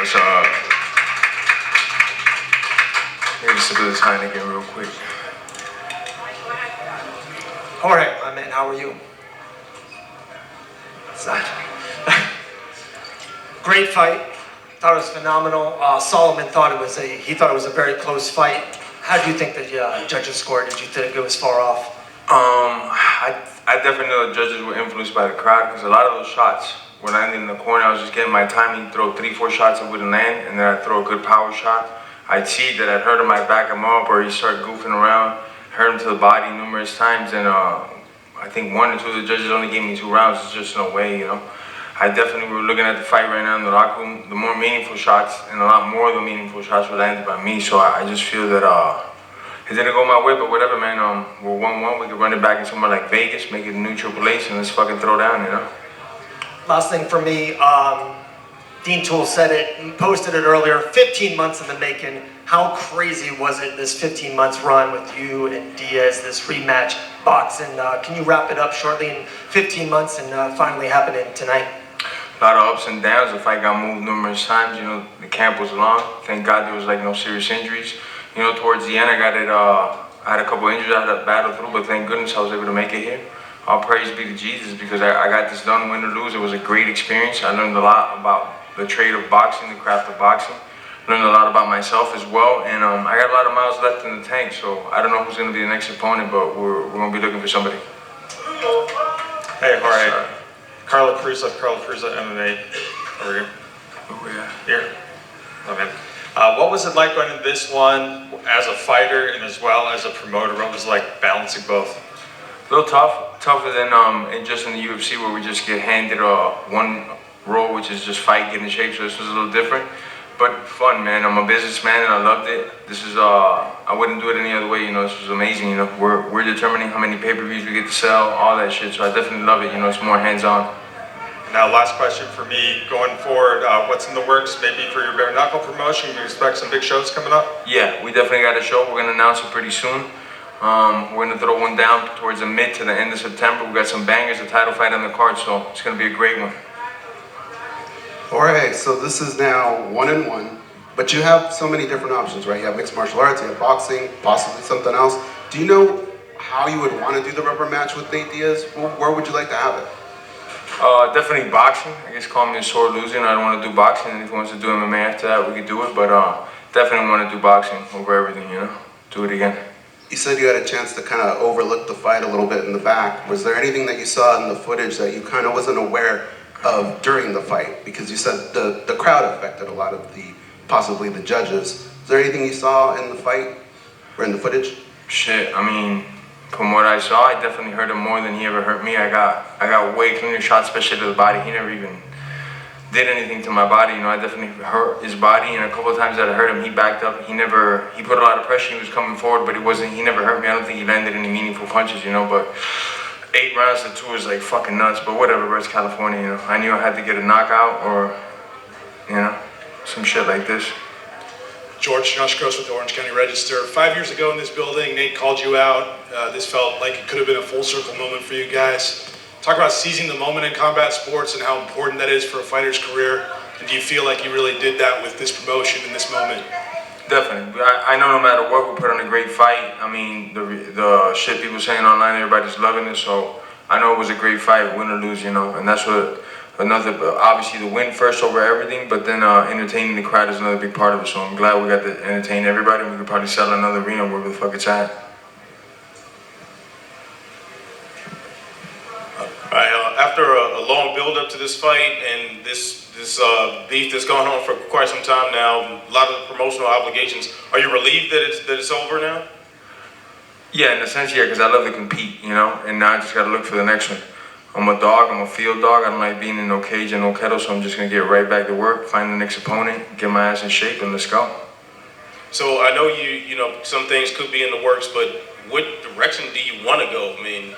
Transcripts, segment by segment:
What's maybe sip of this Heineken real quick. Jorge, my man, how are you? Great fight. Thought it was phenomenal. Solomon thought it was a very close fight. How do you think the judges scored? Did you think it was far off? I definitely know the judges were influenced by the crowd because a lot of those shots were landing in the corner. I was just getting my timing, throw 3-4 shots it wouldn't land, and then I'd throw a good power shot. I'd see that I'd hurt him, I'd back him up, or he'd start goofing around, hurt him to the body numerous times, and I think 1 or 2 of the judges only gave me 2 rounds. There's just no way, you know. I definitely were looking at the fight right now in the locker room. The more meaningful shots, and a lot more of the meaningful shots were landed by me, so I just feel that it didn't go my way, but whatever, man. We're 1-1. We could run it back in somewhere like Vegas, make it a new Triple H, and let's fucking throw down, you know? Last thing for me, Dean Toole said it, posted it earlier, 15 months in the making. How crazy was it, this 15 months run with you and Diaz, this rematch boxing? Can you wrap it up shortly in 15 months and finally happening tonight? A lot of ups and downs. The fight got moved numerous times. You know, the camp was long. Thank God there was like no serious injuries. You know, towards the end, I had a couple injuries I had to battle through, but thank goodness I was able to make it here. All praise be to Jesus because I got this done, win or lose. It was a great experience. I learned a lot about the trade of boxing, the craft of boxing. Learned a lot about myself as well, and I got a lot of miles left in the tank, so I don't know who's going to be the next opponent, but we're going to be looking for somebody. Hey, Jorge. Carla Prusa, MMA. Over here. Oh, yeah. Here. Okay. What was it like going into this one as a fighter and as well as a promoter? What was it like balancing both? A little tougher than just in the UFC where we just get handed one role, which is just fight, get in shape. So this was a little different, but fun, man. I'm a businessman and I loved it. This is I wouldn't do it any other way. You know, this was amazing. You know, we're determining how many pay-per-views we get to sell, all that shit. So I definitely love it. You know, it's more hands-on. Now, last question for me, going forward, what's in the works maybe for your bare knuckle promotion? You expect some big shows coming up? Yeah, we definitely got a show. We're going to announce it pretty soon. We're going to throw one down towards the mid to the end of September. We got some bangers, a title fight on the card, so it's going to be a great one. Jorge, so this is now 1-1, but you have so many different options, right? You have mixed martial arts, you have boxing, possibly something else. Do you know how you would want to do the rubber match with Nate Diaz? Where would you like to have it? Definitely boxing. I guess call me a sore loser, and I don't want to do boxing. And if he wants to do MMA after that, we could do it. But definitely want to do boxing over everything, you know? Do it again. You said you had a chance to kind of overlook the fight a little bit in the back. Was there anything that you saw in the footage that you kind of wasn't aware of during the fight? Because you said the crowd affected a lot of possibly the judges. Is there anything you saw in the fight or in the footage? Shit, I mean, from what I saw, I definitely hurt him more than he ever hurt me. I got way cleaner shots, especially to the body. He never even did anything to my body. You know, I definitely hurt his body, and a couple of times that I hurt him, he backed up. He put a lot of pressure. He was coming forward, but he never hurt me. I don't think he landed any meaningful punches, you know, but 8 rounds to 2 is like fucking nuts, but whatever, bro, it's California, you know. I knew I had to get a knockout or, you know, some shit like this. George Nushkos with the Orange County Register. 5 years ago in this building, Nate called you out. This felt like it could have been a full circle moment for you guys. Talk about seizing the moment in combat sports and how important that is for a fighter's career. And do you feel like you really did that with this promotion in this moment? Definitely. I know no matter what, we put on a great fight. I mean, the shit people saying online, everybody's loving it. So I know it was a great fight, win or lose, you know. And that's what obviously the win first over everything, but then entertaining the crowd is another big part of it. So I'm glad we got to entertain everybody. We could probably sell another arena wherever the fuck it's at. After a long build up to this fight and this beef that's gone on for quite some time now, a lot of the promotional obligations, are you relieved that it's over now? Yeah, in a sense, yeah, because I love to compete, you know, and now I just got to look for the next one. I'm a dog, I'm a field dog, I don't like being in no cage and no kettle, so I'm just going to get right back to work, find the next opponent, get my ass in shape, and let's go. So I know you know, some things could be in the works, but what direction do you want to go? I mean,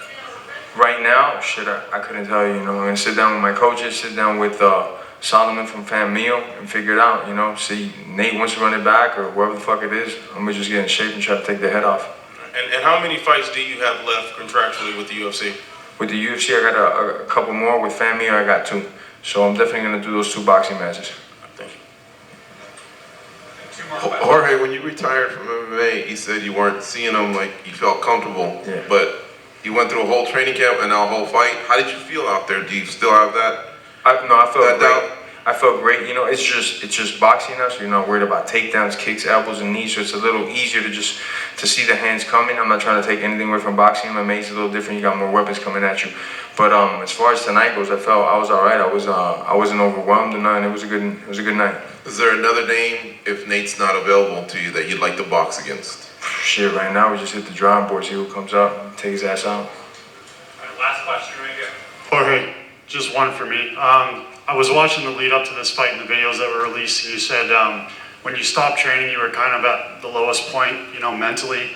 right now, shit, I couldn't tell you, you know. I'm going to sit down with my coaches, sit down with Solomon from Fam Meal and figure it out, you know. See, Nate wants to run it back or whoever the fuck it is. I'm going to just get in shape and try to take the head off. And how many fights do you have left contractually with the UFC? With the UFC, I got a couple more. With Fam Meal, I got 2. So I'm definitely going to do those 2 boxing matches. Thank you. Jorge, when you retired from MMA, you said you weren't seeing them like you felt comfortable, Yeah. but you went through a whole training camp and now a whole fight. How did you feel out there? Do you still have that? No, I felt That great. doubt? I felt great. You know, it's just boxing now, so you're not worried about takedowns, kicks, elbows, and knees. So it's a little easier to see the hands coming. I'm not trying to take anything away from boxing. MMA is a little different. You got more weapons coming at you. But as far as tonight goes, I felt I was all right. I wasn't overwhelmed or nothing. It was a good night. Is there another name, if Nate's not available to you, that you'd like to box against? Shit, right now we just hit the drawing board, see who comes up, take his ass out. Last question right here. Jorge, just one for me. I was watching the lead up to this fight and the videos that were released, and you said when you stopped training, you were kind of at the lowest point, you know, mentally,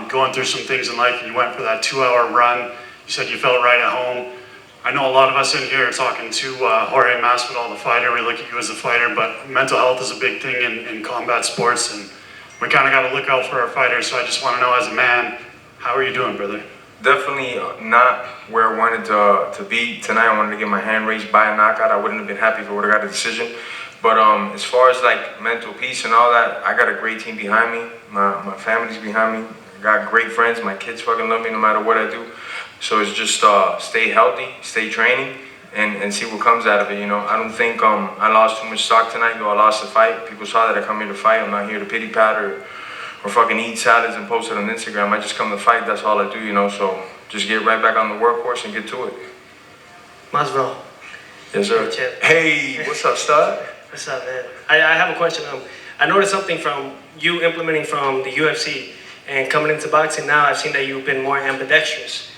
going through some things in life, and you went for that 2-hour run. You said you felt right at home. I know a lot of us in here are talking to Jorge Masvidal, the fighter. We look at you as a fighter, but mental health is a big thing in combat sports, and we kind of got to look out for our fighters. So I just want to know, as a man, how are you doing, brother? Definitely not where I wanted to be tonight. I wanted to get my hand raised by a knockout. I wouldn't have been happy if I would have got a decision. But as far as like mental peace and all that, I got a great team behind me. My family's behind me. I got great friends. My kids fucking love me no matter what I do. So it's just stay healthy, stay training, and see what comes out of it. You know, I don't think I lost too much stock tonight, though I lost the fight. People saw that I come here to fight. I'm not here to pity pat or fucking eat salads and post it on Instagram. I just come to fight. That's all I do, you know. So just get right back on the workhorse and get to it. Masvidal. Yes, sir. Hey, champ. Hey, what's up, stud? What's up, man? I have a question. I noticed something from you implementing from the UFC and coming into boxing now. I've seen that you've been more ambidextrous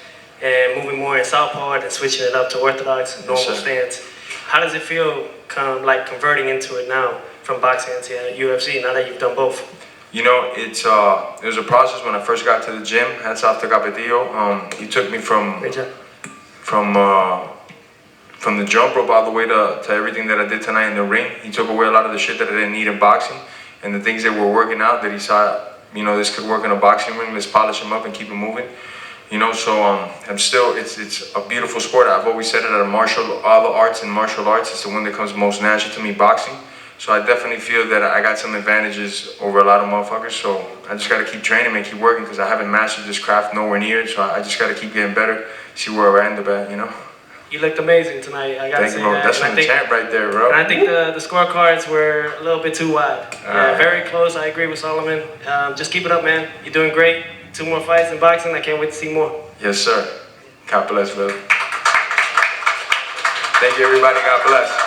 and moving more in southpaw and switching it up to orthodox normal Yes, sir. stance. How does it feel, kind of like converting into it now from boxing into UFC? Now that you've done both. You know, it was a process when I first got to the gym. Hats off to Capetillo. He took me from Great job. the jump rope all the way to everything that I did tonight in the ring. He took away a lot of the shit that I didn't need in boxing, and the things that were working out that he saw, you know, this could work in a boxing ring. Let's polish him up and keep him moving. You know, so I'm still, it's a beautiful sport. I've always said it, all the arts and martial arts, it's the one that comes most natural to me, boxing. So I definitely feel that I got some advantages over a lot of motherfuckers. So I just got to keep training and keep working because I haven't mastered this craft nowhere near it. So I just got to keep getting better, see where I end up at, you know? You looked amazing tonight. I gotta Thank say you, bro. that. That's And I from the think- champ right there, bro. And I think the scorecards were a little bit too wide. Yeah, right. very close. I agree with Solomon. Just keep it up, man. You're doing great. 2 more fights in boxing. I can't wait to see more. Yes, sir. God bless, brother. Thank you, everybody. God bless.